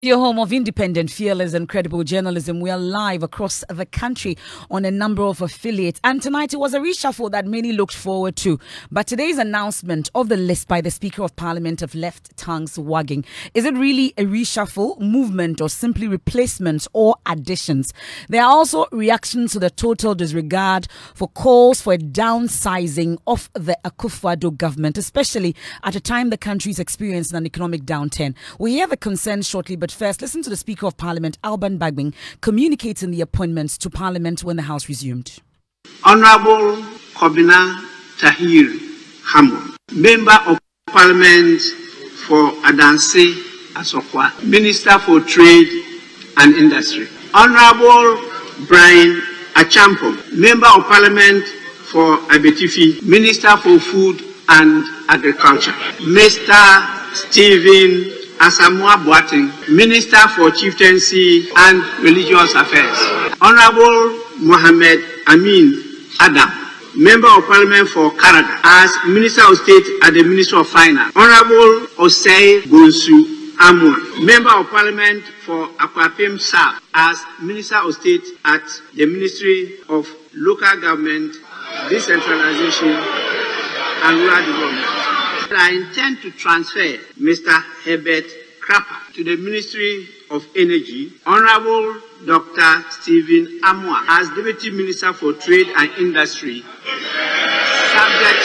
Your home of independent, fearless and credible journalism. We are live across the country on a number of affiliates. And tonight it was a reshuffle that many looked forward to. But today's announcement of the list by the Speaker of Parliament have left tongues wagging. Is it really a reshuffle, movement, or simply replacements or additions? There are also reactions to the total disregard for calls for a downsizing of the Akufo-Addo government, especially at a time the country is experiencing an economic downturn. We'll hear the concerns shortly, but first, listen to the Speaker of Parliament, Alban Bagbing, communicating the appointments to Parliament when the House resumed. Honorable Kobina Tahir Hamo, Member of Parliament for Adanse Asokwa, Minister for Trade and Industry. Honorable Brian Achampo, Member of Parliament for Abetifi, Minister for Food and Agriculture. Mr. Stephen Asamoah Boateng, Minister for Chieftaincy and Religious Affairs. Honorable Mohammed Amin Adam, Member of Parliament for Canada, as Minister of State at the Ministry of Finance. Honorable Osei Bonsu Amwa, Member of Parliament for Akwapim South, as Minister of State at the Ministry of Local Government, Decentralization and Rural Development. I intend to transfer Mr. Herbert Krapper to the Ministry of Energy, Honorable Dr. Stephen Amwa as Deputy Minister for Trade and Industry, subject.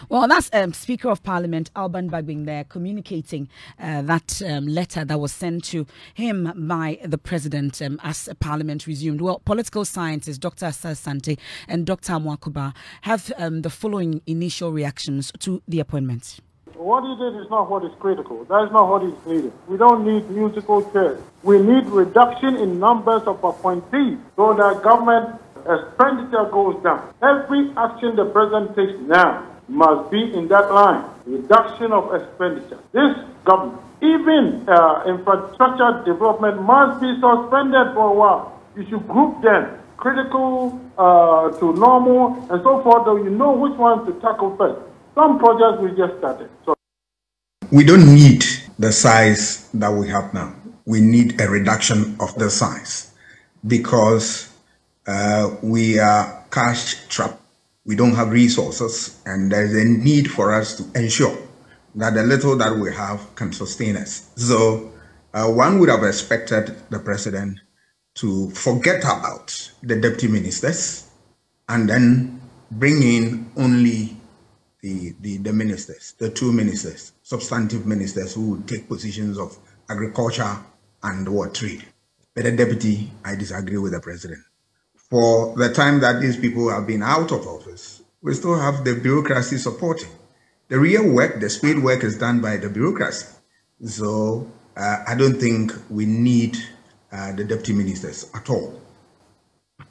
Well, that's Speaker of Parliament Alban Bagbing there communicating that letter that was sent to him by the President as Parliament resumed. Well, political scientists Dr. Asante and Dr. Amwakuba have the following initial reactions to the appointment. What he did is not what is critical. That is not what is needed. We don't need musical chairs. We need reduction in numbers of appointees so that government expenditure goes down. Every action the President takes now must be in that line, reduction of expenditure. This government, even infrastructure development, must be suspended for a while. You should group them, critical to normal, and so forth, so you know which ones to tackle first. Some projects we just started. So we don't need the size that we have now. We need a reduction of the size because we are cash trapped. We don't have resources, and there's a need for us to ensure that the little that we have can sustain us. So one would have expected the President to forget about the deputy ministers and then bring in only the ministers, the two ministers, substantive ministers who would take positions of agriculture and trade. But the deputy, I disagree with the President. For the time that these people have been out of office, we still have the bureaucracy supporting. The real work, the spade work is done by the bureaucracy. So I don't think we need the deputy ministers at all.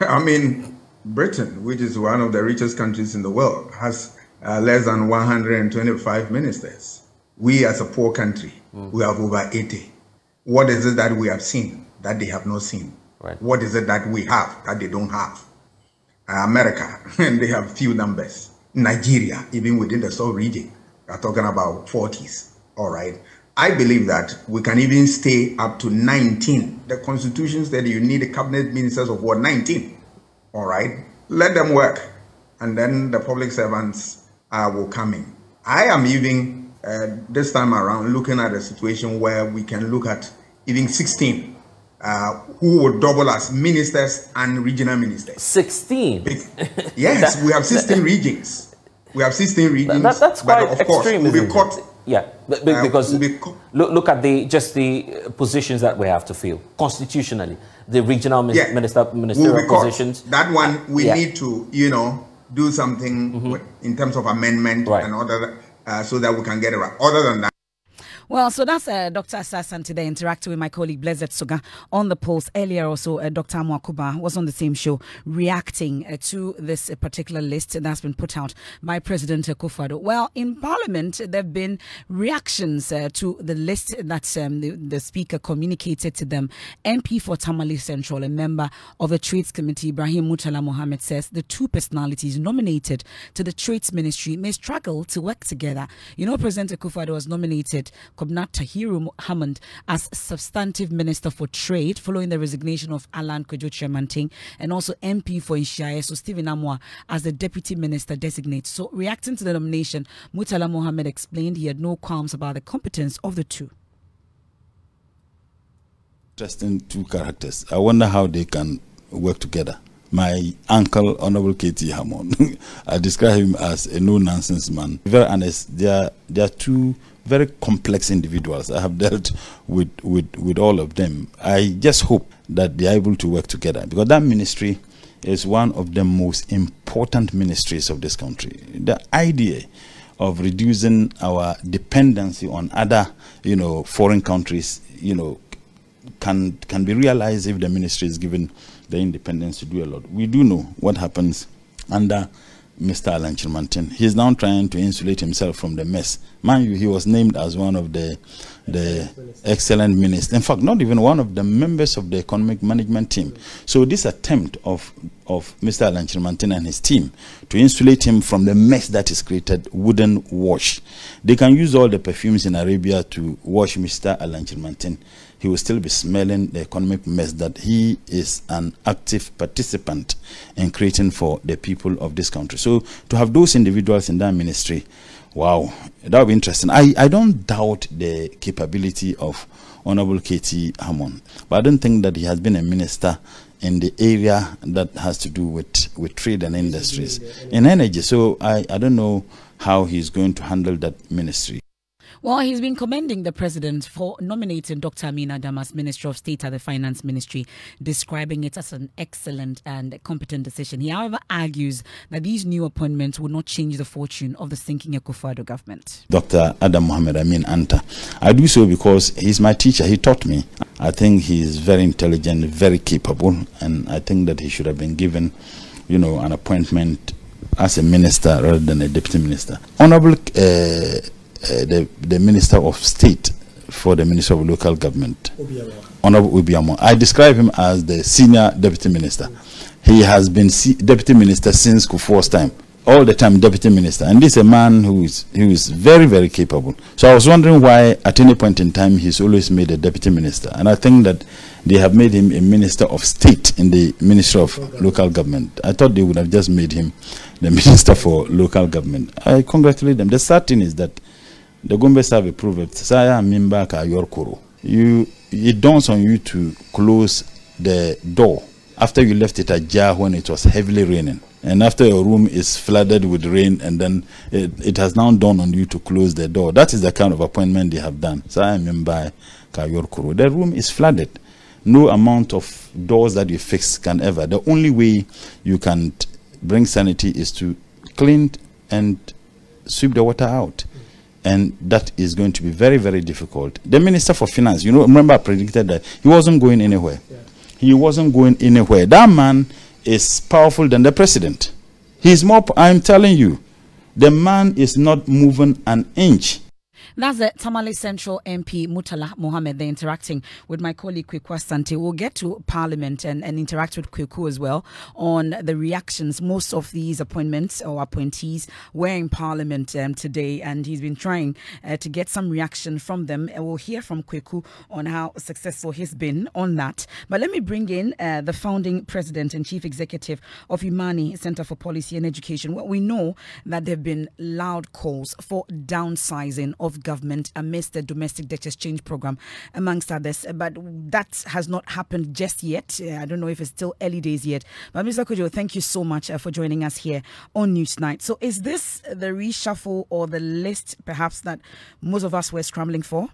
I mean, Britain, which is one of the richest countries in the world, has less than 125 ministers. We as a poor country, we have over 80. What is it that we have seen that they have not seen? Right. What is it that we have that they don't have? America, they have few numbers. Nigeria, even within the South region, we are talking about 40s. All right. I believe that we can even stay up to 19. The constitution said you need a cabinet ministers of 19. All right. Let them work. And then the public servants will come in. I am even this time around looking at a situation where we can look at even 16 who would double as ministers and regional ministers. 16? Yes, we have 16 regions. We have 16 regions. That's quite of course, extreme, we'll be caught. Yeah, because look at the positions that we have to fill constitutionally. The regional ministerial positions. That one we need to, do something in terms of amendment and other, so that we can get it right. Other than that. Well, so that's Dr. Asante there interacting with my colleague Blessed Suga on the Pulse. Earlier also, Dr. Amwakuba was on the same show reacting to this particular list that's been put out by President Akufo-Addo. Well, in Parliament, there have been reactions to the list that the Speaker communicated to them. MP for Tamale Central, a member of the Trades Committee, Ibrahim Mutala Mohammed, says the two personalities nominated to the Trades Ministry may struggle to work together. You know, President Akufo-Addo has nominated Kobina Tahiru Hammond as Substantive Minister for Trade following the resignation of Alan Kwejo-Kyerematen, and also MP for Inshiaye, so Stephen Amwa, as the Deputy Minister designate. So reacting to the nomination, Murtala Mohammed explained he had no qualms about the competence of the two. Interesting two characters. I wonder how they can work together. My uncle, Honorable K.T. Hammond, I describe him as a no-nonsense man. Very honest. They are two very complex individuals. I have dealt with all of them. I just hope that they are able to work together, because that ministry is one of the most important ministries of this country. The idea of reducing our dependency on other, foreign countries, can be realized if the ministry is given the independence to do a lot. We do know what happens under Mr. Alan Kyerematen. He's now trying to insulate himself from the mess. Mind you, he was named as one of the excellent ministers. In fact, not even one of the members of the economic management team. So this attempt of Mr. Alan Kyerematen and his team to insulate him from the mess that is created wouldn't wash. They can use all the perfumes in Arabia to wash Mr. Alan Kyerematen. He will still be smelling the economic mess that he is an active participant in creating for the people of this country. So to have those individuals in that ministry, wow, that would be interesting. I don't doubt the capability of Honorable K.T. Hammond, but I don't think that he has been a minister in the area that has to do with trade and industries, in energy. So I don't know how he's going to handle that ministry. Well, he's been commending the president for nominating Dr. Amina Adam as Minister of State at the Finance Ministry, describing it as an excellent and competent decision. He, however, argues that these new appointments will not change the fortune of the sinking Akufo-Addo government. Dr. Adam Mohammed Amin Anta. I do so because he's my teacher. He taught me. I think he is very intelligent, very capable, and I think that he should have been given, an appointment as a minister rather than a deputy minister. Honorable the Minister of State for the Ministry of Local Government, Honorable Obiamo. I describe him as the senior deputy minister. He has been deputy minister since Kufuor's time, all the time deputy minister. And this is a man who is very, very capable. So I was wondering why at any point in time he's always made a deputy minister. And I think that they have made him a minister of state in the Ministry of Local Government. I thought they would have just made him the minister for local government. I congratulate them. The sad thing is that the Gombes have a proverb, Saya Mimba Ka Yorkoro. It dawns on you to close the door after you left it ajar when it was heavily raining. And after your room is flooded with rain, and then it has now dawned on you to close the door. That is the kind of appointment they have done. Saya Mimba Ka Yorkoro. The room is flooded. No amount of doors that you fix can ever. The only way you can bring sanity is to clean and sweep the water out. And that is going to be very, very difficult. The Minister for Finance, remember I predicted that he wasn't going anywhere. Yeah. He wasn't going anywhere. That man is powerful than the president. He's more, I'm telling you, the man is not moving an inch. That's the Tamale Central MP Murtala Mohammed. They're interacting with my colleague Kweku Asante. We'll get to Parliament and interact with Kweku as well on the reactions. Most of these appointments or appointees were in Parliament today, and he's been trying to get some reaction from them. And we'll hear from Kweku on how successful he's been on that. But let me bring in the founding president and chief executive of Imani Center for Policy and Education. Well, we know that there have been loud calls for downsizing of government amidst the domestic debt exchange program, amongst others, but that has not happened just yet. I don't know if it's still early days yet, but Mr. Kojo, thank you so much for joining us here on Newsnight. So is this the reshuffle or the list perhaps that most of us were scrambling for?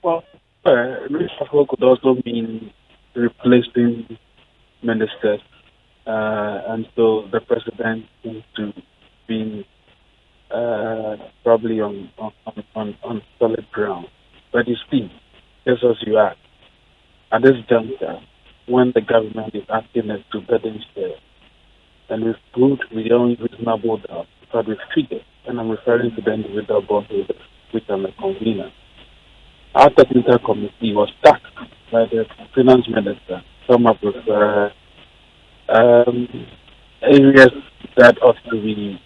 Well, reshuffle could also mean replacing ministers, and so the president seems to be probably on solid ground. But you see, just as you asked, at this juncture, when the government is asking us to burden share, and we've proved beyond reasonable doubt, but with figures, and I'm referring to the individual bondholders, which I'm a convener. Our technical committee was tasked by the finance minister to come up with areas that ought to be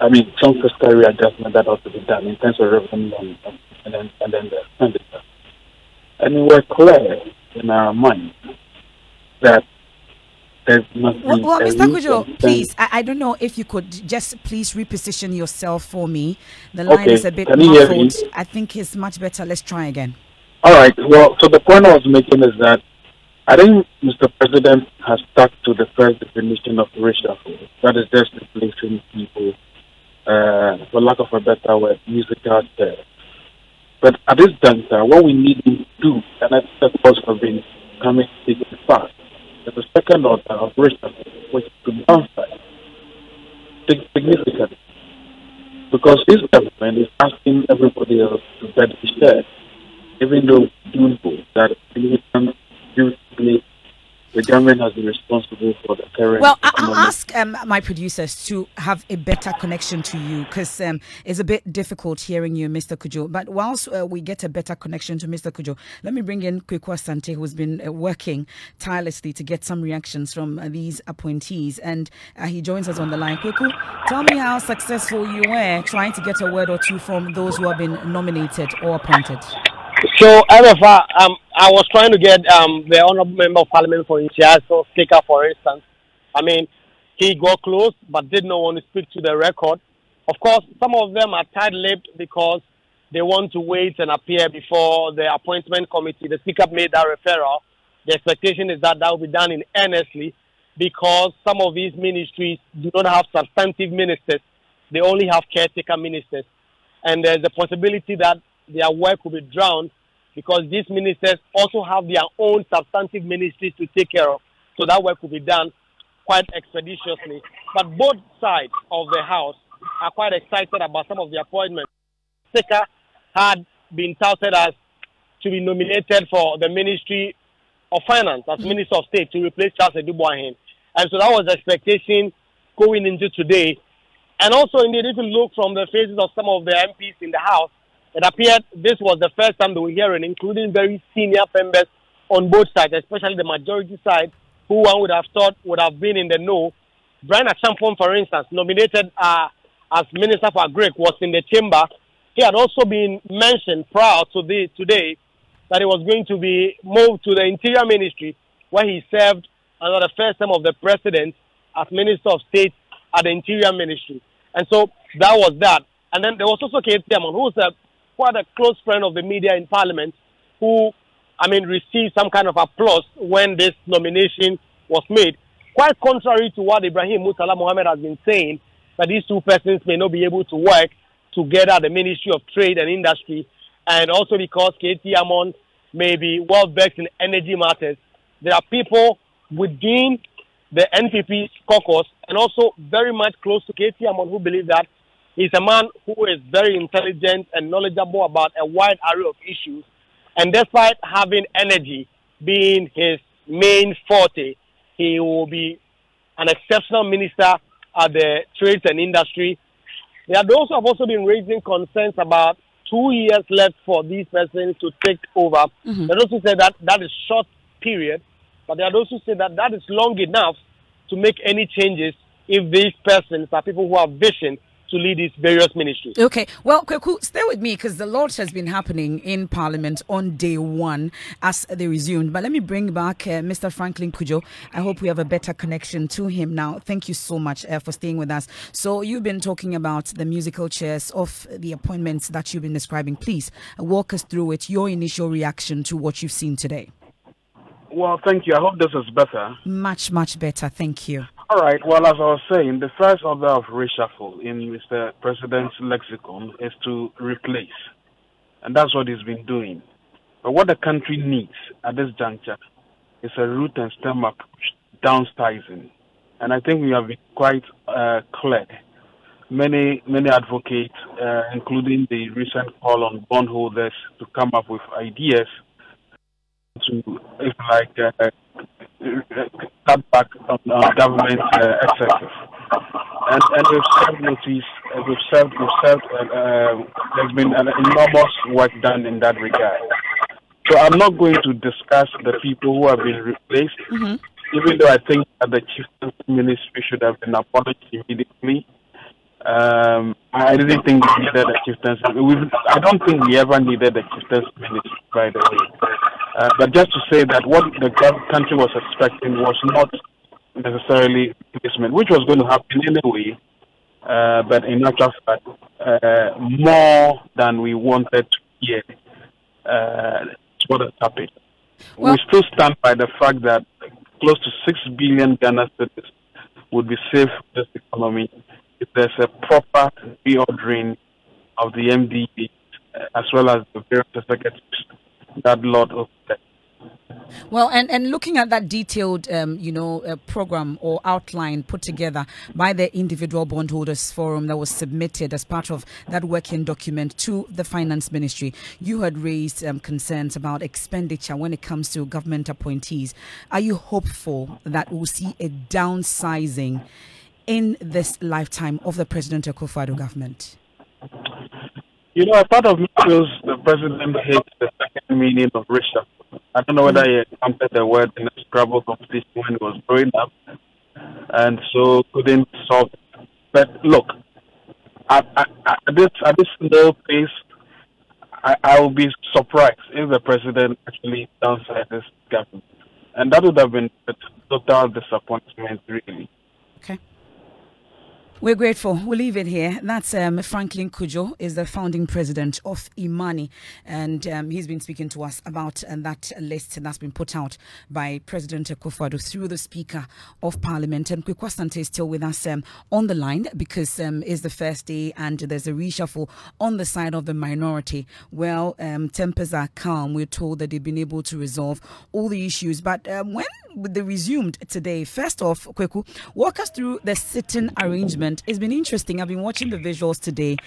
I mean, some fiscal readjustment that ought to be done in terms of revenue and then the expenditure. And we were clear in our mind that there's nothing. Well, Mr. Kujo, please, I don't know if you could just please reposition yourself for me. The line is a bit muffled. I think it's much better. Let's try again. All right. Well, so the point I was making is that I think Mr. President has stuck to the first definition of reshuffle. That is just replacing people, for lack of a better word, musical chairs. But at this juncture, what we need to do, and I think the course have been coming fast, is the second order of reshuffle, which is to downsize significantly. Because this government is asking everybody else to bet the share, even though we do know that the government has been responsible for the current. Well, I'll ask my producers to have a better connection to you, because it's a bit difficult hearing you, Mr. Kujo. But whilst we get a better connection to Mr. Kujo, let me bring in Kweku Asante, who's been working tirelessly to get some reactions from these appointees. And he joins us on the line. Kweku, tell me how successful you were trying to get a word or two from those who have been nominated or appointed. So, Emefa, I was trying to get the Honourable Member of Parliament for Inchiaso Speaker, for instance. I mean, he got close but did not want to speak to the record. Of course, some of them are tight-lipped because they want to wait and appear before the appointment committee. The Speaker made that referral. The expectation is that that will be done in earnestly because some of these ministries do not have substantive ministers. They only have caretaker ministers. And there's a possibility that their work will be drowned because these ministers also have their own substantive ministries to take care of. So that work will be done quite expeditiously. But both sides of the House are quite excited about some of the appointments. Speaker had been touted as to be nominated for the Ministry of Finance as Minister of State to replace Charles Edubuahin. And so that was the expectation going into today. And also, indeed, if you look from the faces of some of the MPs in the House, it appeared this was the first time they were hearing, including very senior members on both sides, especially the majority side, who one would have thought would have been in the know. Brian Achampong, for instance, nominated as Minister for Agric, was in the chamber. He had also been mentioned prior to today that he was going to be moved to the Interior Ministry, where he served under the first term of the President as Minister of State at the Interior Ministry. And so that was that. And then there was also Keith Tiamon, who was quite a close friend of the media in Parliament, who, received some kind of applause when this nomination was made. Quite contrary to what Ibrahim Murtala Mohammed has been saying, that these two persons may not be able to work together at the Ministry of Trade and Industry, and also because Keith Tiamon may be well versed in energy matters. There are people within the NPP caucus and also very much close to Keith Tiamon who believe that he's a man who is very intelligent and knowledgeable about a wide array of issues. And despite having energy being his main forte, he will be an exceptional minister at the trades and industry. There are those who have also been raising concerns about 2 years left for these persons to take over. Mm-hmm. There are those who say that that is short period, but there are those who say that that is long enough to make any changes if these persons are people who have vision to lead these various ministries. Okay, well, Kweku, stay with me because the lot has been happening in Parliament on day one as they resumed. But let me bring back Mr. Franklin Kujo. I hope we have a better connection to him now. Thank you so much for staying with us. So you've been talking about the musical chairs of the appointments that you've been describing. Please walk us through it, your initial reaction to what you've seen today. Well, thank you. I hope this is better. Much, much better. Thank you. All right. Well, as I was saying, the first order of reshuffle in Mr. President's lexicon is to replace. And that's what he's been doing. But what the country needs at this juncture is a root and stem approach, downsizing. And I think we have been quite clear. Many advocates, including the recent call on bondholders to come up with ideas to, if like, cut back on government excesses. And we've served notice, there's been an enormous work done in that regard. So I'm not going to discuss the people who have been replaced, even though I think that the chief ministry should have been abolished immediately. I didn't think we needed a chieftaincy. I don't think we ever needed a chieftaincy ministry, by the way. But just to say that what the country was expecting was not necessarily replacement, which was going to happen anyway. But in actual fact, more than we wanted to hear. What has happened. Well, we still stand by the fact that close to 6 billion Ghana cedis would be saved for this economy if there's a proper reordering of the MDA as well as the various executives that Lord of that. Well, and looking at that detailed, program or outline put together by the Individual Bondholders Forum that was submitted as part of that working document to the Finance Ministry, you had raised concerns about expenditure when it comes to government appointees. Are you hopeful that we'll see a downsizing in this lifetime of the President Akufo Addo government? A part of me feels the president hates the second meaning of reshuffle. I don't know whether he encountered the word in the Scrabble competition when he was growing up, and so couldn't solve it. But look, at this low pace, I will be surprised if the president actually downsizes government, and that would have been a total disappointment, really. Okay. We're grateful. We'll leave it here. That's Franklin Kujo, is the founding president of Imani, and he's been speaking to us about that list that's been put out by President Akufo Addo through the Speaker of Parliament. And Kwekwasante is still with us on the line because it's the first day and there's a reshuffle on the side of the minority. Well, tempers are calm. We're told that they've been able to resolve all the issues. But when they resumed today, first off, Kweku, walk us through the sitting arrangement. It's been interesting. I've been watching the visuals today.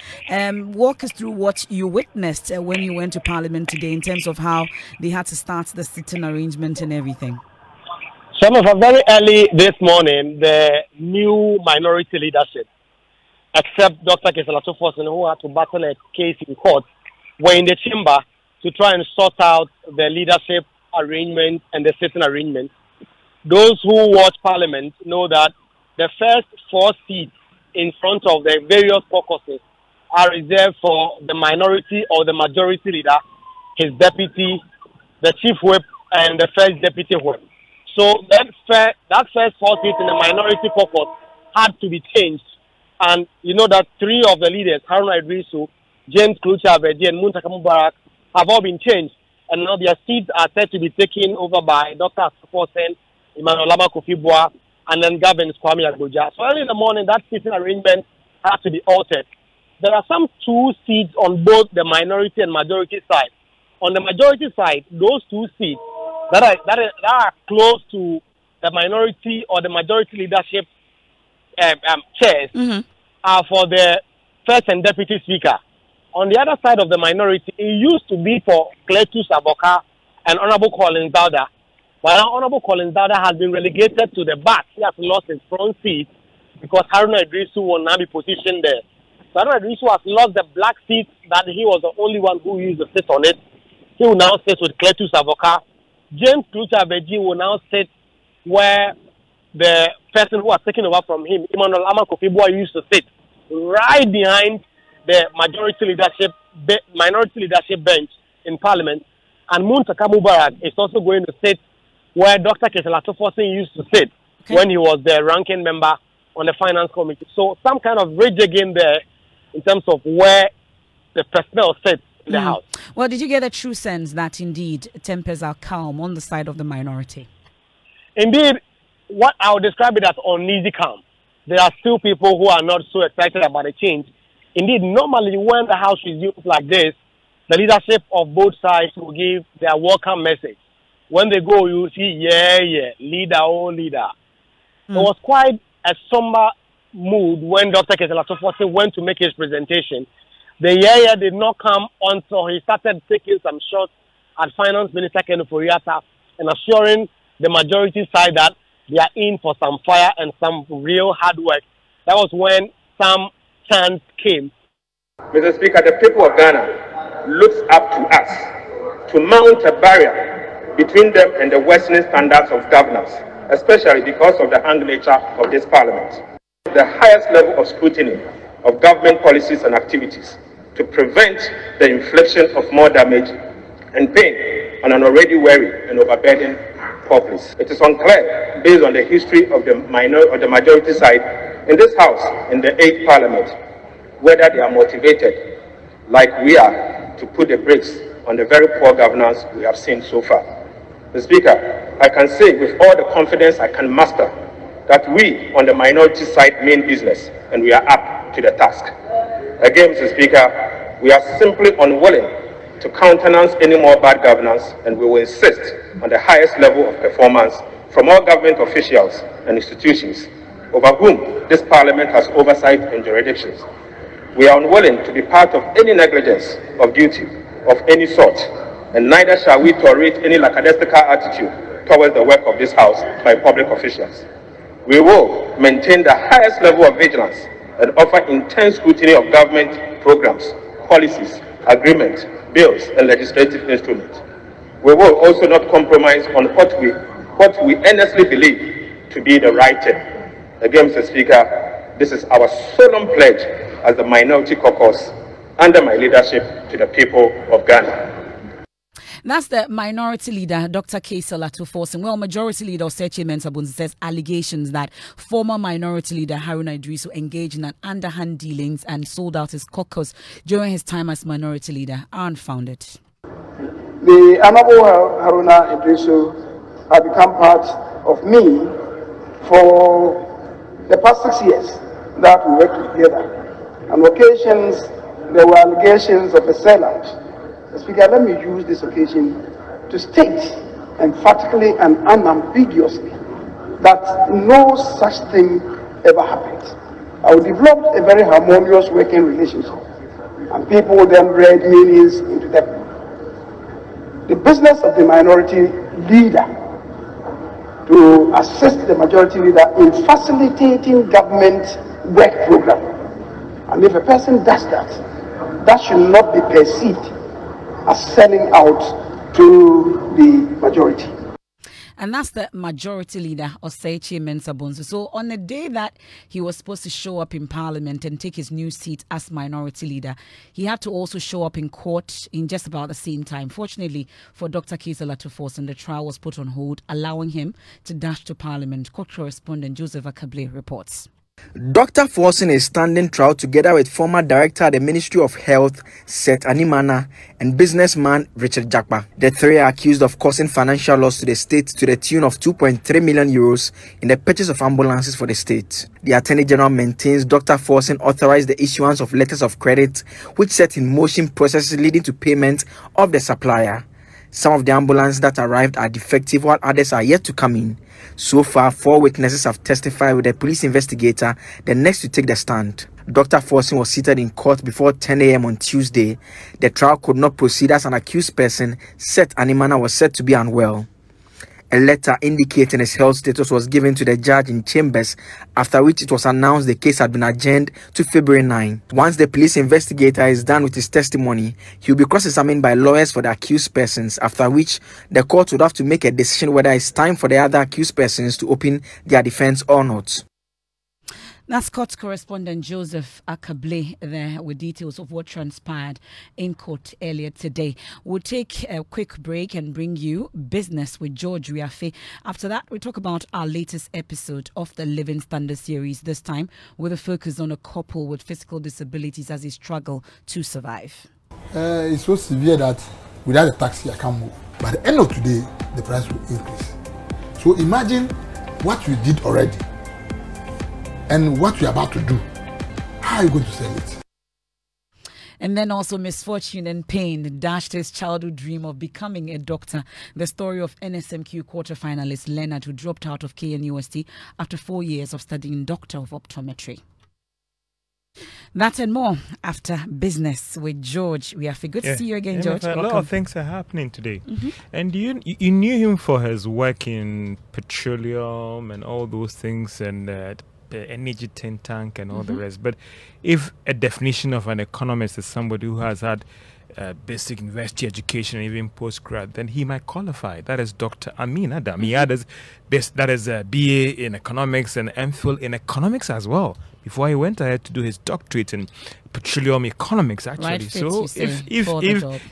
Walk us through what you witnessed when you went to Parliament today in terms of how they had to start the sitting arrangement and everything. Some of very early this morning, the new minority leadership, except Dr. Kesela Tufosin, who had to battle a case in court, were in the chamber to try and sort out the leadership arrangement and the sitting arrangement. Those who watch Parliament know that the first 4 seats in front of the various caucuses are reserved for the minority or the majority leader, his deputy, the chief whip, and the first deputy whip. So that first 4 seats in the minority caucus had to be changed. And you know that 3 of the leaders, Haruna Idrisu, James Klucha Abedi, and Muntaka Mubarak, have all been changed. And now their seats are set to be taken over by Dr. Asfosen, Emmanuel Lama Kofi-Boa, and then Gavin Kwame Agboja. So early in the morning, that seating arrangement had to be altered. There are some 2 seats on both the minority and majority side. On the majority side, those 2 seats that are close to the minority or the majority leadership chairs are for the first and deputy speaker. On the other side of the minority, it used to be for Cletus Aboka and Honorable Collins Dauda. But now Honorable Collins Dauda has been relegated to the back. He has lost his front seat because Haruna Idrisu will now be positioned there. So Haruna Idrisu has lost the black seat that he was the only one who used to sit on it. He will now sit with Cletus Aboka. James Klucha Abedi will now sit where the person who has taken over from him, Emmanuel Lama Kofi-Boa, used to sit, right behind the minority leadership bench in Parliament. And Muntaka Mubarak is also going to sit where Dr. Kesela Tufosin used to sit when he was the ranking member on the Finance Committee. So some kind of rejigging there in terms of where the personnel sits in the House. Well, did you get a true sense that indeed tempers are calm on the side of the minority? Indeed, what I would describe it as uneasy calm. There are still people who are not so excited about the change. Indeed, normally when the House resumes like this, the leadership of both sides will give their welcome message. When they go, you see, leader, oh leader. It was quite a somber mood when Dr. Kesela Tufosin went to make his presentation. The did not come until he started taking some shots at Finance Minister Ken Ofori-Atta and assuring the majority side that they are in for some fire and some real hard work. That was when some chance came. Mr. Speaker, the people of Ghana looks up to us to mount a barrier between them and the Western standards of governance, especially because of the hung nature of this Parliament. The highest level of scrutiny of government policies and activities to prevent the infliction of more damage and pain on an already weary and overburdened populace. It is unclear, based on the history of the majority side in this House, in the 8th Parliament, whether they are motivated, like we are, to put the brakes on the very poor governance we have seen so far. Mr. Speaker, I can say with all the confidence I can muster that we on the minority side mean business and we are up to the task. Again, Mr. Speaker, we are simply unwilling to countenance any more bad governance, and we will insist on the highest level of performance from all government officials and institutions over whom this Parliament has oversight and jurisdictions. We are unwilling to be part of any negligence of duty of any sort, and neither shall we tolerate any lackadaisical attitude towards the work of this House by public officials. We will maintain the highest level of vigilance and offer intense scrutiny of government programs, policies, agreements, bills, and legislative instruments. We will also not compromise on what we earnestly believe to be the right thing. Again, Mr. Speaker, this is our solemn pledge as the Minority Caucus under my leadership to the people of Ghana. That's the Minority Leader, Dr. Kaysa Latuforsen. Well, Majority Leader Osechi Mensah says allegations that former Minority Leader Haruna Idrisu engaged in underhand dealings and sold out his caucus during his time as Minority Leader are unfounded. The Honorable Haruna Idrisu has become part of me for the past 6 years that we worked together. On occasions, there were allegations of a sellout. Speaker, let me use this occasion to state emphatically and unambiguously that no such thing ever happened. I developed a very harmonious working relationship, and people then read meanings into them. The business of the minority leader to assist the majority leader in facilitating government work program. And if a person does that, that should not be perceived as selling out to the majority. And that's the Majority Leader, Osechi Mensah. So on the day that he was supposed to show up in Parliament and take his new seat as Minority Leader, he had to also show up in court in just about the same time. Fortunately for Dr. Kaysa Latuforsen, the trial was put on hold, allowing him to dash to Parliament. Court correspondent Joseph Akable reports. Dr. Forsen is standing trial together with former director at the Ministry of Health, Seth Animana, and businessman Richard Jakpa. The three are accused of causing financial loss to the state to the tune of 2.3 million euros in the purchase of ambulances for the state. The Attorney General maintains Dr. Forsen authorized the issuance of letters of credit, which set in motion processes leading to payment of the supplier. Some of the ambulances that arrived are defective, while others are yet to come in. So far, 4 witnesses have testified, with the police investigator the next to take the stand. Dr. Forsen was seated in court before 10 a.m. on Tuesday. The trial could not proceed as an accused person, Seth Animana, was said to be unwell. A letter indicating his health status was given to the judge in chambers, after which it was announced the case had been adjourned to February 9. Once the police investigator is done with his testimony, he will be cross-examined by lawyers for the accused persons, after which the court would have to make a decision whether it's time for the other accused persons to open their defense or not. That's court correspondent Joseph Akable there with details of what transpired in court earlier today. We'll take a quick break and bring you Business with George Riafe. After that, we'll talk about our latest episode of the Living Standard series, this time with a focus on a couple with physical disabilities as they struggle to survive. It's so severe that without a taxi, I can't move. By the end of today, the price will increase. So imagine what we did already and what we're about to do. How are you going to sell it? And then also misfortune and pain dashed his childhood dream of becoming a doctor. The story of NSMQ quarterfinalist Leonard, who dropped out of KNUST after 4 years of studying Doctor of Optometry. That and more after Business with George. We are good to see you again, George. A lot of things are happening today. And you knew him for his work in petroleum and all those things, and the energy think tank and all the rest. But if a definition of an economist is somebody who has had basic university education and even postgrad, then he might qualify. That is Dr. Amin Adam. That is a BA in economics and MPhil in economics as well. before he went ahead to do his doctorate in petroleum economics, actually. Right, so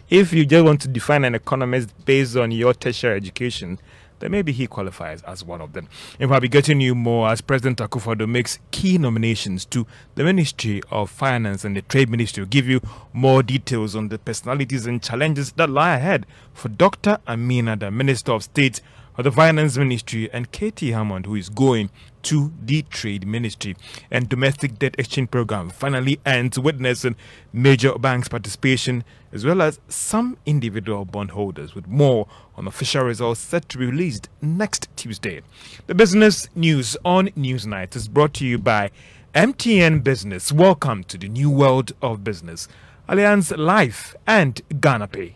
if you just want to define an economist based on your tertiary education, then maybe he qualifies as one of them. And we'll be getting you more as President Akufo-Addo makes key nominations to the Ministry of Finance and the Trade Ministry. We'll give you more details on the personalities and challenges that lie ahead for Dr. Amina, the Minister of State of the Finance Ministry, and Katie Hammond, who is going to the Trade Ministry. And domestic debt exchange program finally ends, witnessing major banks' participation as well as some individual bondholders, with more on official results set to be released next Tuesday. The business news on Newsnight is brought to you by MTN Business. Welcome to the new world of business. Allianz Life and Ghana Pay.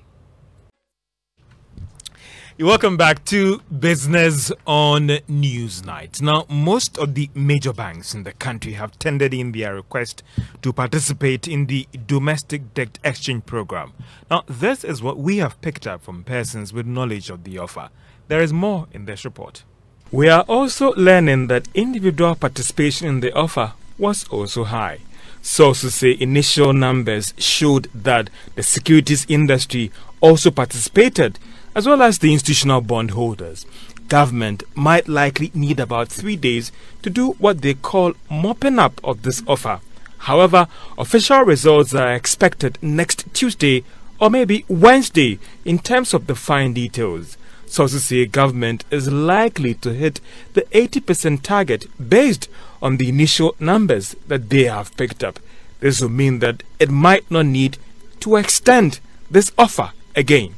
Welcome back to Business on Newsnight. Now, most of the major banks in the country have tendered in their request to participate in the domestic debt exchange program. Now, this is what we have picked up from persons with knowledge of the offer. There is more in this report. We are also learning that individual participation in the offer was also high. Sources say initial numbers showed that the securities industry also participated, as well as the institutional bondholders. Government might likely need about 3 days to do what they call mopping up of this offer. However, official results are expected next Tuesday or maybe Wednesday in terms of the fine details. Sources say government is likely to hit the 80% target based on the initial numbers that they have picked up. This will mean that it might not need to extend this offer again.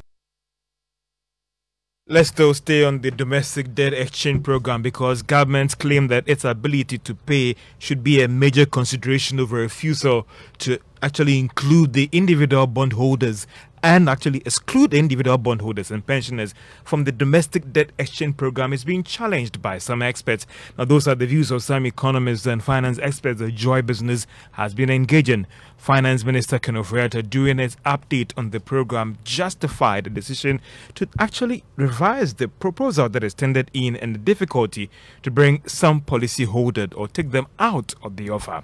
Let's still stay on the domestic debt exchange program, because governments claim that its ability to pay should be a major consideration over refusal to actually include the individual bondholders and actually exclude individual bondholders and pensioners from the domestic debt exchange program is being challenged by some experts. Now, those are the views of some economists and finance experts that Joy Business has been engaging. Finance Minister Ken Ofori-Atta, during his update on the program, justified the decision to actually revise the proposal that is tendered in and the difficulty to bring some policy holders or take them out of the offer.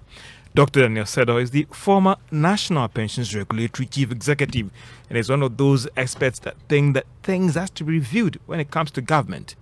Dr. Daniel Sedo is the former National Pensions Regulatory Chief Executive and is one of those experts that think that things have to be reviewed when it comes to government.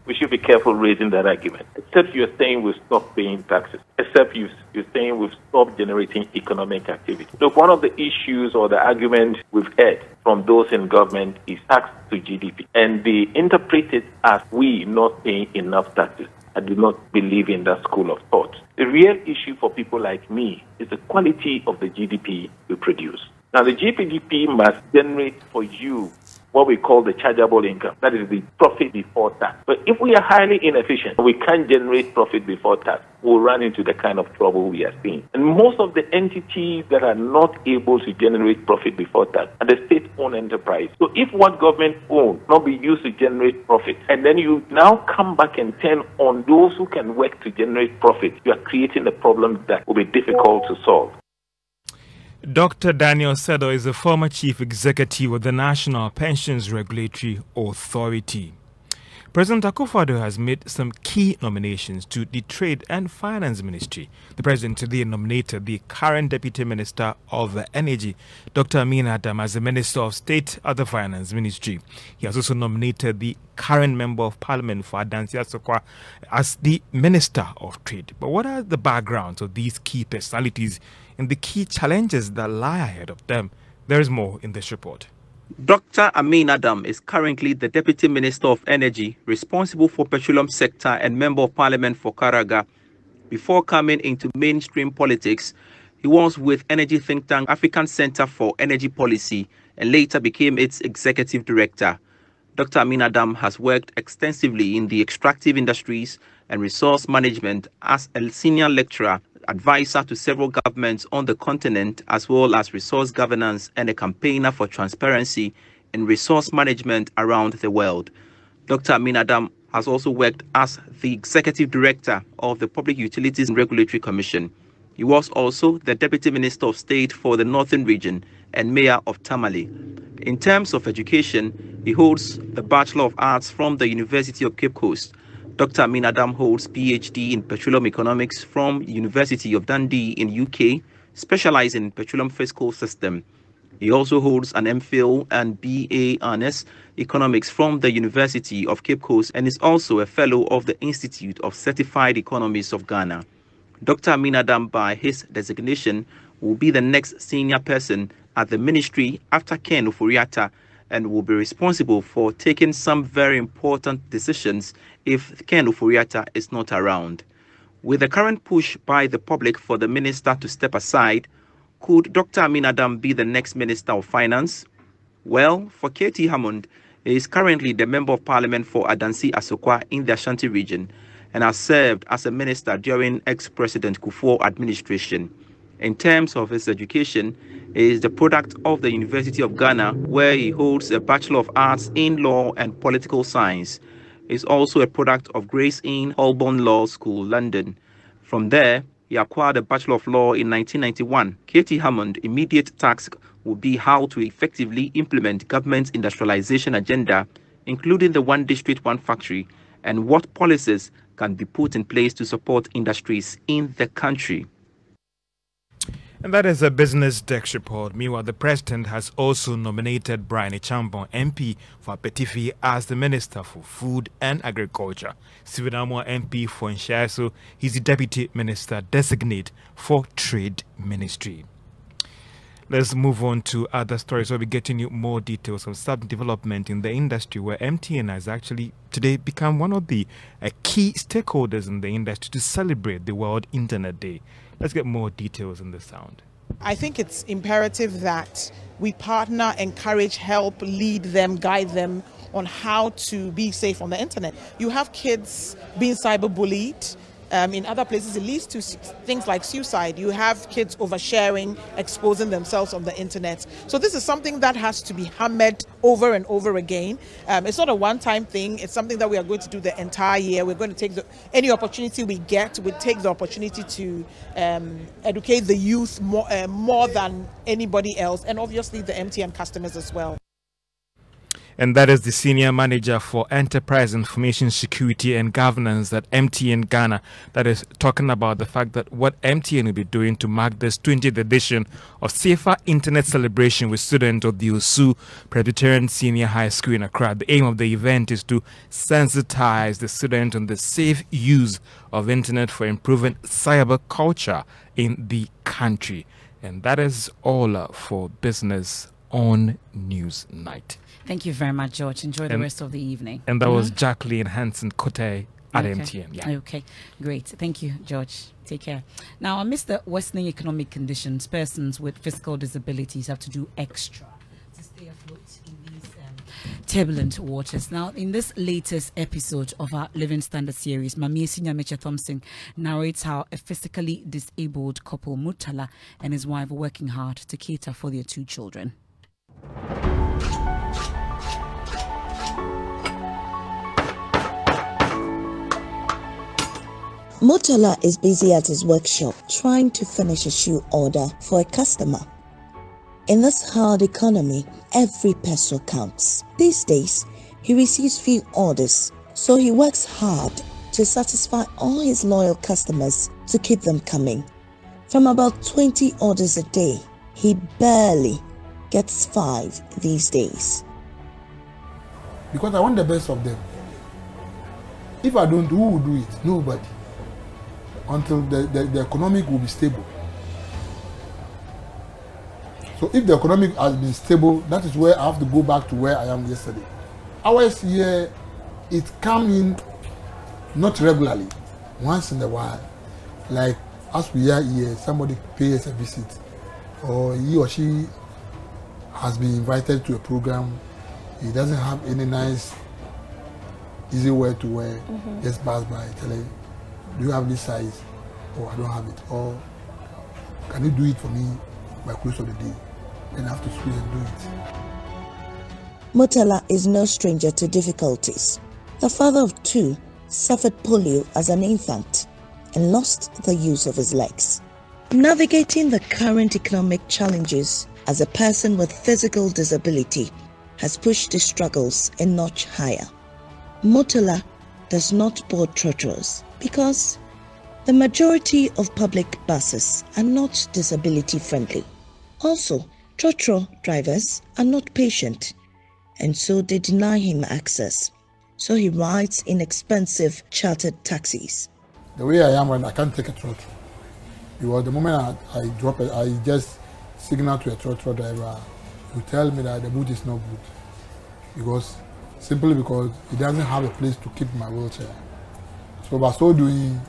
We should be careful raising that argument. Except you're saying we've stopped paying taxes. Except you're saying we've stopped generating economic activity. Look, one of the issues or the argument we've heard from those in government is tax to GDP. And they interpret it as we not paying enough taxes. I do not believe in that school of thought. The real issue for people like me is the quality of the GDP we produce. Now, the GDP must generate for you what we call the chargeable income. That is the profit before tax. But if we are highly inefficient, we can't generate profit before tax, we'll run into the kind of trouble we are seeing. And most of the entities that are not able to generate profit before tax are the state-owned enterprise. So if what government owns not be used to generate profit, and then you now come back and turn on those who can work to generate profit, you are creating a problem that will be difficult to solve. Dr. Daniel Sedo is the former Chief Executive of the National Pensions Regulatory Authority. President Akufo-Addo has made some key nominations to the Trade and Finance Ministry. The President today nominated the current Deputy Minister of Energy, Dr. Amina Adam, as the Minister of State of the Finance Ministry. He has also nominated the current Member of Parliament for Adansi Asokwa as the Minister of Trade. But what are the backgrounds of these key personalities and the key challenges that lie ahead of them? There is more in this report. Dr. Amin Adam is currently the Deputy Minister of Energy, responsible for petroleum sector and Member of Parliament for Karaga. Before coming into mainstream politics, he was with energy think tank African Center for Energy Policy and later became its executive director. Dr. Amin Adam has worked extensively in the extractive industries and resource management as a senior lecturer, advisor to several governments on the continent, as well as resource governance and a campaigner for transparency in resource management around the world. Dr. Amin Adam has also worked as the executive director of the Public Utilities and Regulatory Commission. He was also the Deputy Minister of State for the Northern Region and Mayor of Tamale. In terms of education, he holds the Bachelor of Arts from the University of Cape Coast, Dr. Amin Adam holds PhD in petroleum economics from University of Dundee in UK, specializing in petroleum fiscal system. He also holds an MPhil and BA Honors Economics from the University of Cape Coast and is also a fellow of the Institute of Certified Economists of Ghana. Dr. Amin Adam, by his designation, will be the next senior person at the ministry after Ken Ofori-Atta and will be responsible for taking some very important decisions if Ken Ofori-Atta is not around. With the current push by the public for the minister to step aside, could Dr. Amin Adam be the next Minister of Finance? Well, for KT Hammond, he is currently the Member of Parliament for Adansi Asokwa in the Ashanti region and has served as a minister during ex-President Kufuor administration. In terms of his education, he is the product of the University of Ghana, where he holds a Bachelor of Arts in Law and Political Science. He is also a product of Gray's Inn Holborn Law School, London. From there, he acquired a Bachelor of Law in 1991. KT Hammond's immediate task will be how to effectively implement government's industrialization agenda, including the One District, One Factory, and what policies can be put in place to support industries in the country. And that is a Business Desk report. Meanwhile, the President has also nominated Brian Chambon, MP for Petifi, as the Minister for Food and Agriculture. Stephen Amor, MP for Nshiaso, he's the Deputy Minister Designate for Trade Ministry. Let's move on to other stories. We'll be getting you more details of some development in the industry where MTN has actually today become one of the key stakeholders in the industry to celebrate the World Internet Day. Let's get more details in the sound. I think it's imperative that we partner, encourage, help, lead them, guide them on how to be safe on the internet. You have kids being cyberbullied. In other places, it leads to things like suicide. You have kids oversharing, exposing themselves on the internet. So this is something that has to be hammered over and over again. It's not a one-time thing. It's something that we are going to do the entire year. We're going to take any opportunity we get. We take the opportunity to educate the youth more than anybody else, and obviously the MTN customers as well. And that is the Senior Manager for Enterprise Information Security and Governance at MTN Ghana. That is talking about the fact that what MTN will be doing to mark this 20th edition of Safer Internet Celebration with students of the Osu Presbyterian Senior High School in Accra. The aim of the event is to sensitize the students on the safe use of internet for improving cyber culture in the country. And that is all for Business on News Night. Thank you very much, George. Enjoy the rest of the evening. And that was Jacqueline Hansen Kote at MTN. Yeah. Okay, great. Thank you, George. Take care. Now, amidst the worsening economic conditions, persons with physical disabilities have to do extra to stay afloat in these turbulent waters. Now, in this latest episode of our Living Standard series, Mami Sinyamecha Thompson narrates how a physically disabled couple, Mutala, and his wife are working hard to cater for their 2 children. Mutala is busy at his workshop trying to finish a shoe order for a customer. In this hard economy, every peso counts. These days, he receives few orders, so he works hard to satisfy all his loyal customers to keep them coming. From about 20 orders a day, he barely gets 5 these days. Because I want the best of them. If I don't, who will do it? Nobody. Until the economic will be stable. So if the economic has been stable, that is where I have to go back to where I am yesterday. Ours here, it comes in not regularly, once in a while. Like as we are here, somebody pays a visit, or he or she has been invited to a program. He doesn't have any nice, easy wear to wear. Just pass by, tell him, do you have this size? Oh, I don't have it. Or can you do it for me by close of the day? Then I have to squeeze and do it. Mutala is no stranger to difficulties. The father of 2 suffered polio as an infant and lost the use of his legs. Navigating the current economic challenges as a person with physical disability has pushed his struggles a notch higher. Mutala does not board trotros because the majority of public buses are not disability friendly. Also, trotro drivers are not patient, and so they deny him access. So he rides inexpensive chartered taxis. The way I am right now, I can't take a trotro. Because the moment I drop it, I just signal to a trotro driver to tell me that the boot is not good. Simply because he doesn't have a place to keep my wheelchair. So by so doing,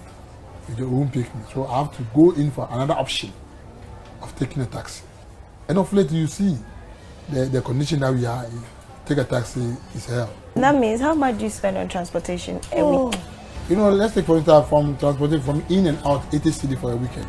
it won't pick me. So I have to go in for another option of taking a taxi. And of late, you see the condition that we are in. Take a taxi is hell. That means how much do you spend on transportation a week? You know, let's take for instance from transporting from in and out 80 cedi for a weekend.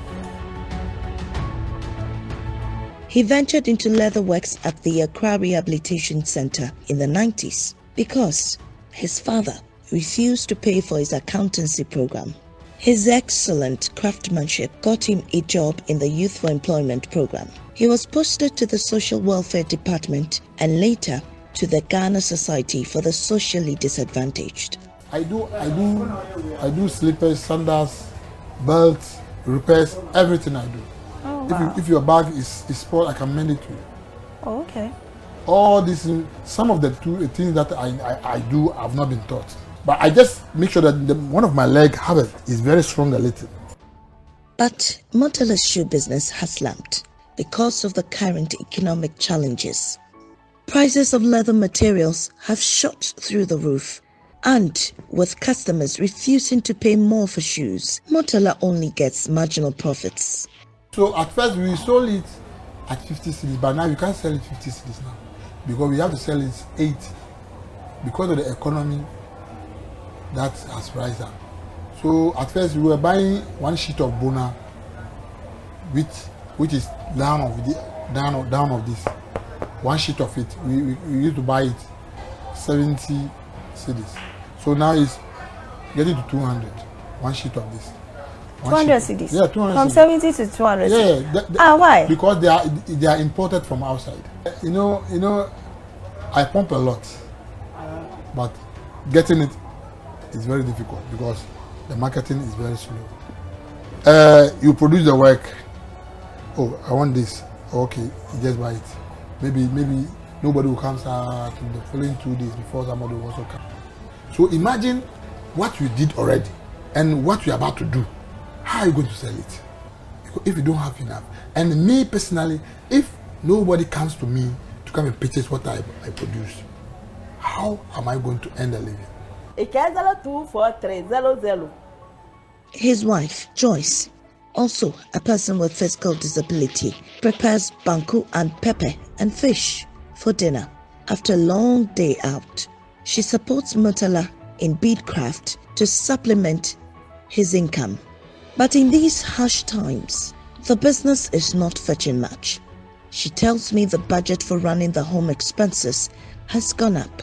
He ventured into leather works at the Accra Rehabilitation Center in the 90s because his father refused to pay for his accountancy program. His excellent craftsmanship got him a job in the Youth for Employment program. He was posted to the Social Welfare Department and later to the Ghana Society for the Socially Disadvantaged. I do slippers, sandals, belts, repairs, everything I do. Oh, wow. If your bag is spoiled, I can mend it to you. Oh, okay. All these, some of the things that I do, I've not been taught. But I just make sure that one of my leg is very strong a little. But Murtala's shoe business has slumped because of the current economic challenges. Prices of leather materials have shot through the roof, and with customers refusing to pay more for shoes, Murtala only gets marginal profits. So at first we sold it at 50 cedis, but now you can't sell it 50 cedis now because we have to sell it 80 because of the economy that has risen. So at first we were buying one sheet of bona, which is down of this. One sheet of it, we used to buy it 70 cedis. So now it's getting to 200. One sheet of this. 200 cedis? Yeah, 200 From cedis. 70 to 200 cedis? Yeah. Why? Because they are imported from outside. You know, I pump a lot, but getting it is very difficult because the marketing is very slow. You produce the work. Oh, I want this. Okay, you just buy it. Maybe nobody will come in the following 2 days before somebody will also come. So imagine what you did already and what you're about to do. How are you going to sell it? If you don't have enough. And me personally, if nobody comes to me to come and purchase what I produce, how am I going to earn a living? His wife, Joyce, also a person with physical disability, prepares banku and pepper and fish for dinner. After a long day out, she supports Murtala in beadcraft to supplement his income. But in these harsh times, the business is not fetching much. She tells me the budget for running the home expenses has gone up.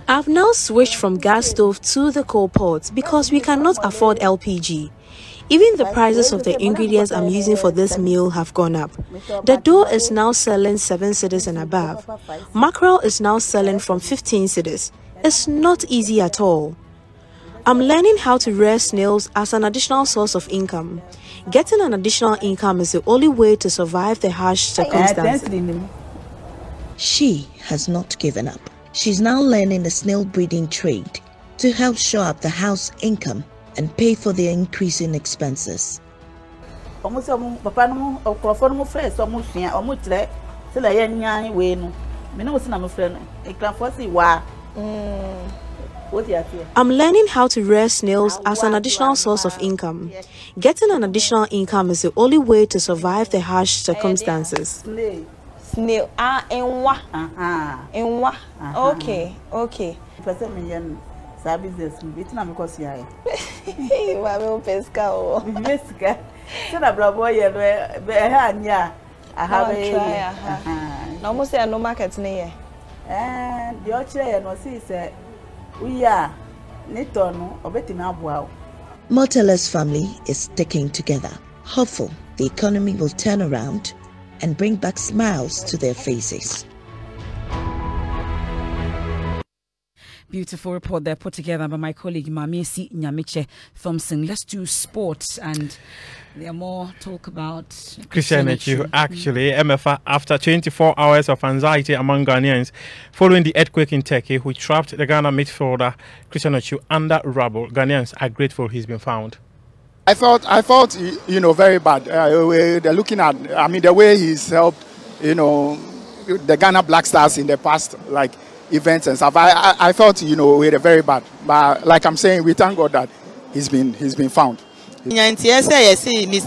I've now switched from gas stove to the coal pot because we cannot afford LPG. Even the prices of the ingredients I'm using for this meal have gone up. The dough is now selling 7 cedis and above. Mackerel is now selling from 15 cedis. It's not easy at all. I'm learning how to rear snails as an additional source of income. Getting an additional income is the only way to survive the harsh circumstances. She has not given up. She's now learning the snail breeding trade to help shore up the house income and pay for the increasing expenses. I'm learning how to rear snails as an additional source of income. Getting an additional income is the only way to survive the harsh circumstances. Snail. Okay. No market near. The Oche and was he said, we are Nitonu, or Betty Nabuau. Motela's family is sticking together, hopeful the economy will turn around and bring back smiles to their faces. Beautiful report there put together by my colleague Mamiesi Nyamiche Thompson. Let's do sports, and there are more talk about Christian Apawu. Actually, Emefa, after 24 hours of anxiety among Ghanaians following the earthquake in Turkey, which trapped the Ghana midfielder Christian Apawu under rubble, Ghanaians are grateful he's been found. I thought, very bad. They're looking at, the way he's helped, the Ghana Black Stars in the past, like, events and stuff. I thought, we were very bad. But like I'm saying, we thank God that he's been found. Mr.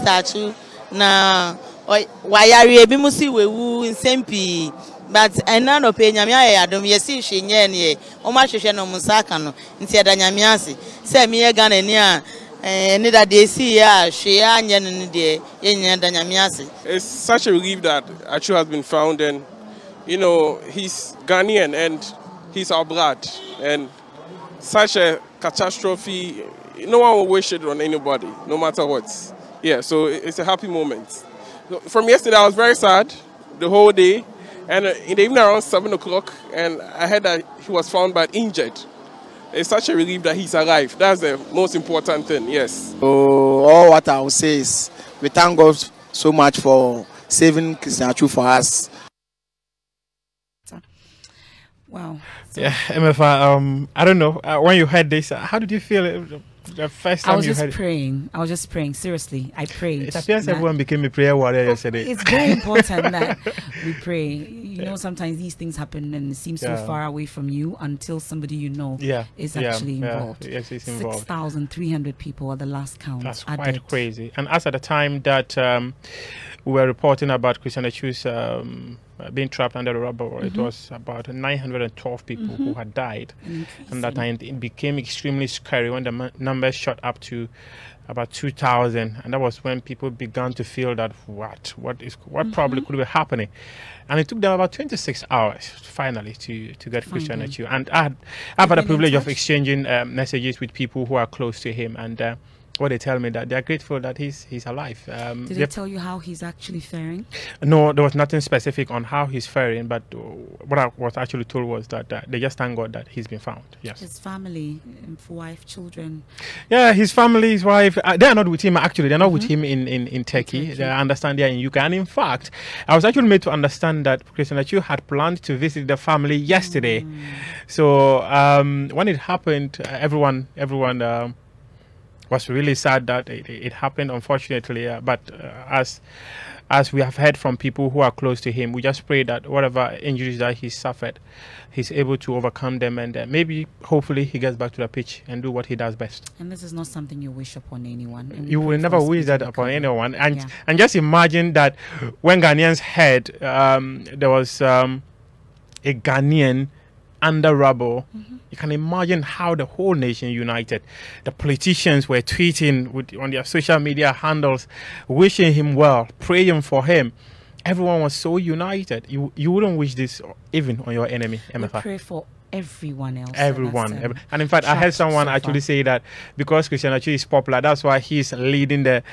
Apawu na wayari ebi musi wewu nsempi, but ena no pe nyame ayadom yesi hwenye ne o ma hwehwe no musaka no nti eda nyame ase se me ye Ghana ni a ni da de si ya hwe anya no de yenye da nyame ase. It's such a relief that Apawu has been found, and he's Ghanaian and he's our blood, and such a catastrophe, no one will wish it on anybody, no matter what. Yeah, so it's a happy moment. From yesterday, I was very sad the whole day, and in the evening around 7 o'clock, and I heard that he was found but injured. It's such a relief that he's alive. That's the most important thing, yes. All what I will say is we thank God so much for saving Christian Apawu for us. Wow. So, yeah, Emefa, I don't know. When you heard this, how did you feel the first time you heard it? I was just praying. Seriously, I prayed. It appears everyone became a prayer warrior yesterday. It's very important that we pray. Sometimes these things happen and it seems so far away from you until somebody is actually involved. Yes, it's involved. 6,300 people at the last count. That's quite crazy. And as at the time that we were reporting about Christian Apawu being trapped under the rubble, it was about 912 people who had died. And that time it became extremely scary when the numbers shot up to about 2,000, and that was when people began to feel that what probably could be happening. And it took them about 26 hours finally to get Christian Apawu. And I've had the privilege of exchanging messages with people who are close to him, and what they tell me that they are grateful that he's alive. Did they tell you how he's actually faring? No, there was nothing specific on how he's faring, but what I was actually told was that they just thank God that he's been found. Yes. His family, wife, children. Yeah, his family, his wife, they are not with him actually. They're not with him in Turkey. I understand they are in UK. And in fact, I was actually made to understand that Christian Apawu had planned to visit the family yesterday. So when it happened, everyone was really sad that it happened, unfortunately. But as we have heard from people who are close to him, we just pray that whatever injuries that he suffered, he's able to overcome them, and maybe, hopefully, he gets back to the pitch and do what he does best. And this is not something you wish upon anyone. You will never wish that upon anyone. And just imagine that when Ghanaians heard there was a Ghanaian under rubble, you can imagine how the whole nation united. The politicians were tweeting on their social media handles, wishing him well, praying for him. Everyone was so united. You wouldn't wish this even on your enemy, Emefa. We pray for everyone else. Everyone. And in fact, I heard someone actually say that because Christian Apawu is popular, that's why he's leading the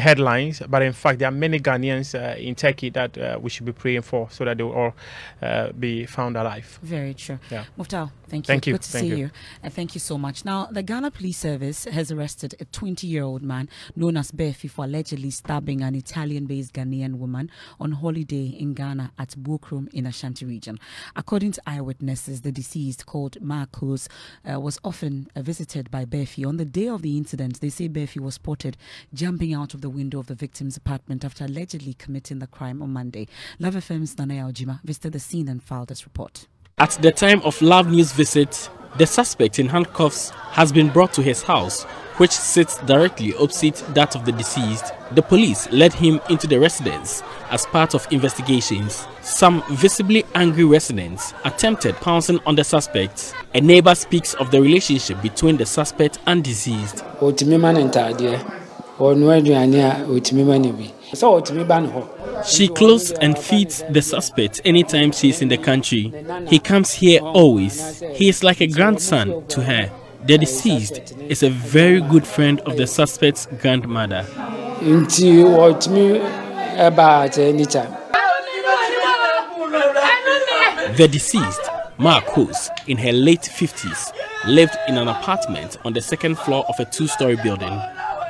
headlines. But in fact, there are many Ghanaians in Turkey that we should be praying for so that they will all be found alive. Very true. Yeah. Muftau, thank you. Thank you. Good to see you. And thank you so much. Now, the Ghana Police Service has arrested a 20-year-old man known as Befi for allegedly stabbing an Italian-based Ghanaian woman on holiday in Ghana at Bukrum in Ashanti region. According to eyewitnesses, the deceased, called Marcos, was often visited by Befi. On the day of the incident, they say Befi was spotted jumping out of the window of the victim's apartment after allegedly committing the crime on Monday. Love FM's Nanaya Ojima visited the scene and filed this report. At the time of Love News' visit, the suspect in handcuffs has been brought to his house, which sits directly opposite that of the deceased. The police led him into the residence as part of investigations. Some visibly angry residents attempted pouncing on the suspect. A neighbor speaks of the relationship between the suspect and deceased. She clothes and feeds the suspect anytime she is in the country. He comes here always. He is like a grandson to her. The deceased is a very good friend of the suspect's grandmother. The deceased, Mark Hose, in her late 50s, lived in an apartment on the second floor of a two-story building.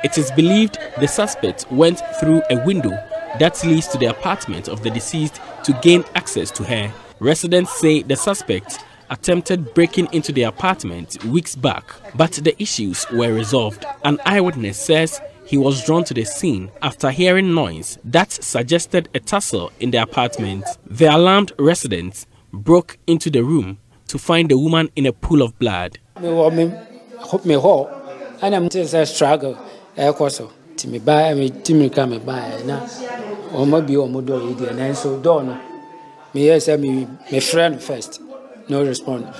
It is believed the suspect went through a window that leads to the apartment of the deceased to gain access to her. Residents say the suspect attempted breaking into the apartment weeks back, but the issues were resolved. An eyewitness says he was drawn to the scene after hearing noise that suggested a tussle in the apartment. The alarmed residents broke into the room to find the woman in a pool of blood. Struggle. My friend first, no response.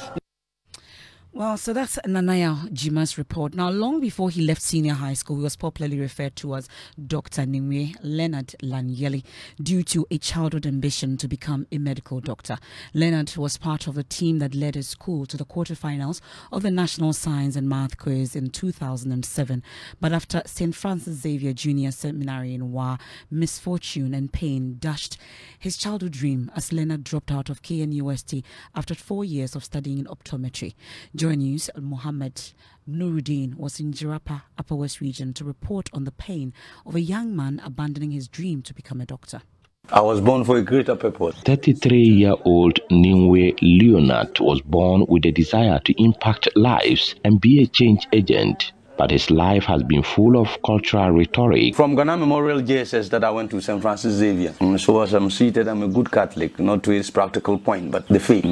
Well, so that's Nanaya Jima's report. Now, long before he left senior high school, he was popularly referred to as Dr. Nimwe Leonard Lanyeli due to a childhood ambition to become a medical doctor. Leonard was part of the team that led his school to the quarterfinals of the National Science and Math Quiz in 2007. But after St. Francis Xavier Junior Seminary in Wa, misfortune and pain dashed his childhood dream as Leonard dropped out of KNUST after 4 years of studying in optometry. Joy News, Mohammed Nuruddin was in Emefa Apawu region to report on the pain of a young man abandoning his dream to become a doctor. I was born for a greater purpose. 33-year-old Nimwe Leonard was born with a desire to impact lives and be a change agent. But his life has been full of cultural rhetoric. From Ghana Memorial JSS that I went to St. Francis Xavier. So as I'm seated, I'm a good Catholic, not to its practical point, but the faith.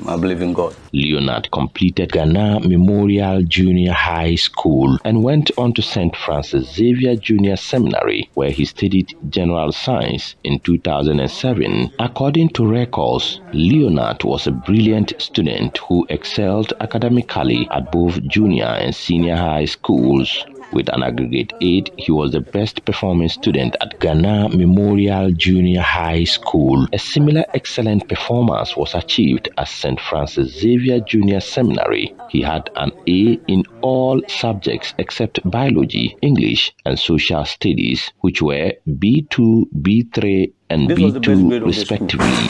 I believe in God. Leonard completed Ghana Memorial Junior High School and went on to St. Francis Xavier Junior Seminary, where he studied general science in 2007. According to records, Leonard was a brilliant student who excelled academically at both junior and senior high schools. With an aggregate 8, he was the best performing student at Ghana Memorial Junior High School. A similar excellent performance was achieved at St. Francis Xavier Junior Seminary. He had an A in all subjects except biology, English, and social studies, which were B2, B3, and B2 respectively.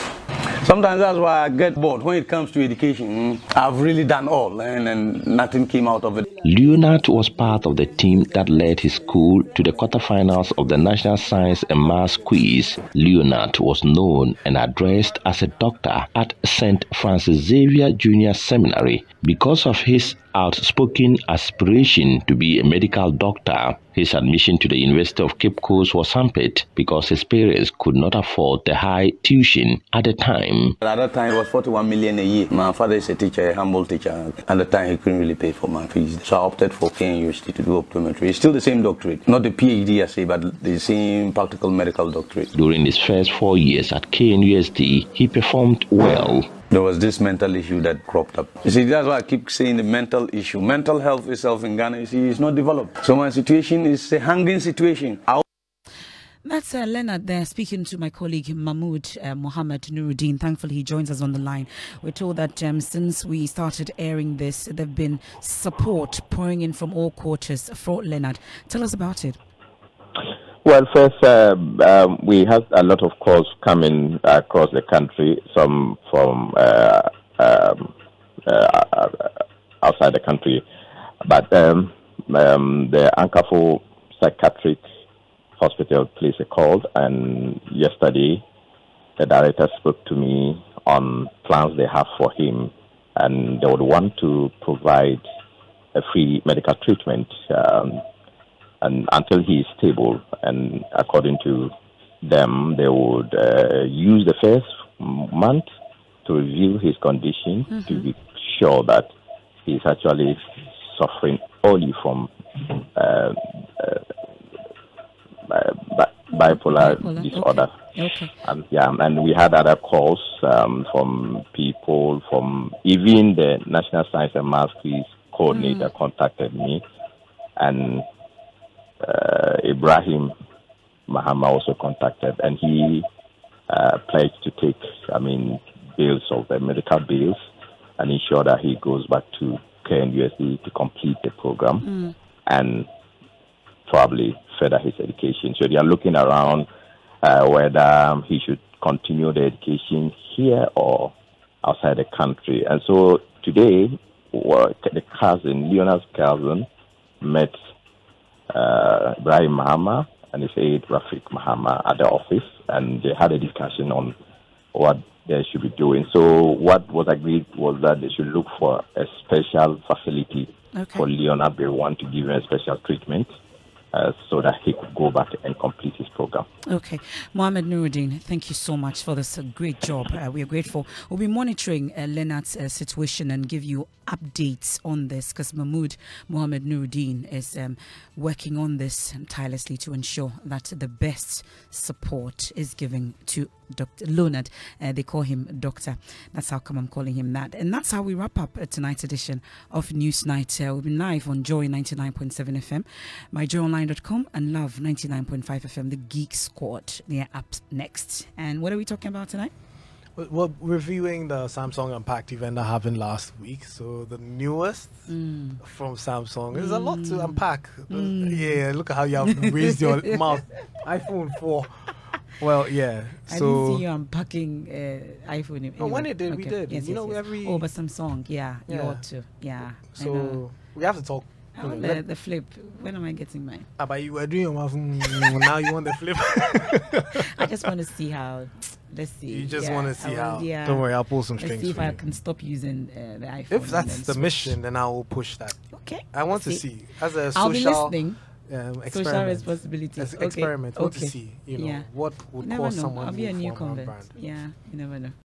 Sometimes that's why I get bored. When it comes to education, I've really done all and nothing came out of it. Leonard was part of the team that led his school to the quarterfinals of the National Science and Math Quiz. Leonard was known and addressed as a doctor at St. Francis Xavier Junior Seminary because of his outspoken aspiration to be a medical doctor. His admission to the University of Cape Coast was hampered because his parents could not afford the high tuition at the time. At that time, it was 41 million a year. My father is a teacher, a humble teacher. At the time, he couldn't really pay for my fees. So I opted for KNUST to do optometry. It's still the same doctorate. Not the PhD, I say, but the same practical medical doctorate. During his first 4 years at KNUST, he performed well. There was this mental issue that cropped up. You see, that's why I keep saying the mental issue. Mental health itself in Ghana, you see, is not developed. So my situation is a hanging situation. That's Leonard there speaking to my colleague Mahmoud Mohammed Nuruddin. Thankfully, he joins us on the line. We're told that since we started airing this, there have been support pouring in from all quarters for Leonard. Tell us about it. Well, first, we have a lot of calls coming across the country, some from outside the country. But the Ankafo Psychiatric Hospital police called, and yesterday the director spoke to me on plans they have for him, and they would want to provide a free medical treatment and until he is stable. And according to them, they would use the first month to review his condition to be sure that he's actually suffering only from bipolar disorder. Okay. And we had other calls from people from even the National Science and Math Quiz coordinator contacted me, and Ibrahim Mahama also contacted, and he pledged to take, bills of the medical bills and ensure that he goes back to UK and USA to complete the program and probably further his education. So they are looking around whether he should continue the education here or outside the country. And so today, Leonard's cousin, met Ibrahim Mahama and his aide Rafiq Mahama at the office, and they had a discussion on what they should be doing. So what was agreed was that they should look for a special facility for Leonard. They want to give him a special treatment so that he could go back and complete his program. Okay. Mohammed Nuruddin, thank you so much for this great job. We are grateful. We'll be monitoring Leonard's situation and give you updates on this, because Mohammed Nuruddin is working on this tirelessly to ensure that the best support is given to Dr. Leonard. They call him Doctor. That's how come I'm calling him that. And that's how we wrap up tonight's edition of Newsnight. We'll be live on Joy 99.7 FM, myjoyonline.com, and Love 99.5 FM. The Geek Squad, they're up next. And what are we talking about tonight? We're reviewing the Samsung Unpacked event that happened last week. So the newest from Samsung. There's a lot to unpack. Yeah, look at how you have raised your mouth. iPhone 4. Well, yeah. So I didn't see you unpacking iPhone. Anyway. Oh, when it did, we did. Yes, you know, yes. every. Oh, but Samsung, yeah, you ought to, yeah. So we have to talk. I want the flip. When am I getting mine? But you were doing your mouth. Now you want the flip. I just want to see how. Let's see. You just want to see how. Yeah. Don't worry, I'll pull some strings. Let's see if I can stop using the iPhone. If that's the mission, then I will push that. Okay. I want to see as a I'll social. Be listening. Social responsibility. Experiment. I want to see, what would cause someone I'll be a new convert. Yeah, you never know.